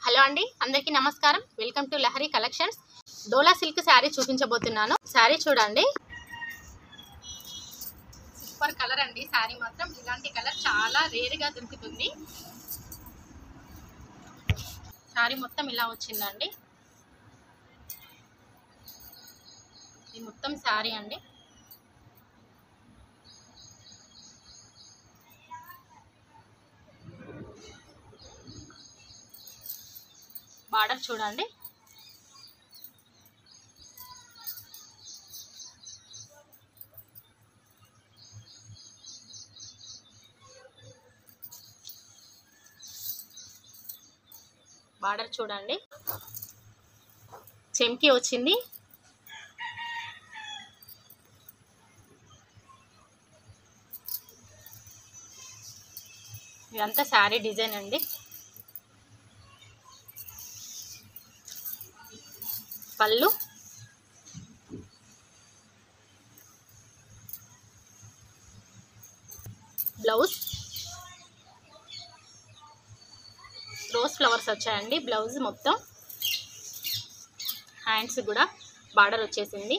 Hello అండి, అందరికీ నమస్కారం. Welcome to Lahari collections. Dola silk sari చూపించబోతున్నాను. శారీ చూడండి, సూపర్ కలర్ అండి. శారీ మాత్రం ఇలాంటి కలర్ చాలా రేర్గా దొరుకుతుంది. శారీ మొత్తం ఇలా వచ్చిందండి. ఇది మొత్తం శారీ అండి. బార్డర్ చూడండి, బార్డర్ చూడండి, చెంకి వచ్చింది. ఇదంతా శారీ డిజైన్ అండి. పళ్ళు, బ్లౌజ్, రోజ్ ఫ్లవర్స్ వచ్చాయండి. బ్లౌజ్ మొత్తం, హ్యాండ్స్ కూడా బార్డర్ వచ్చేసింది.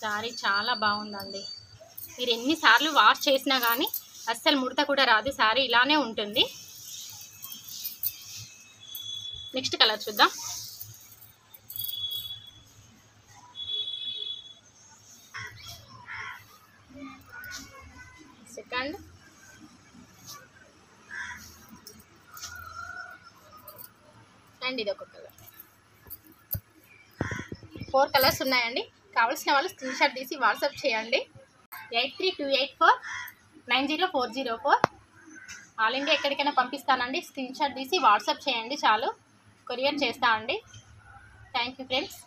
శారీ చాలా బాగుందండి. మీరు ఎన్నిసార్లు వాష్ చేసినా కానీ అస్సలు ముడత కూడా రాదు. శారీ ఇలానే ఉంటుంది. నెక్స్ట్ కలర్ చూద్దాం. సెకండ్, అండ్ ఇది ఒక కలర్. 4 కలర్స్ ఉన్నాయండి. కావాల్సిన వాళ్ళు స్క్రీన్ షాట్ తీసి వాట్సాప్ చేయండి. 8328490404. ఆల్ ఇండియా ఎక్కడికైనా పంపిస్తానండి. స్క్రీన్ షాట్ తీసి వాట్సాప్ చేయండి చాలు, కొరియర్ చేస్తా అండి. Thank you friends.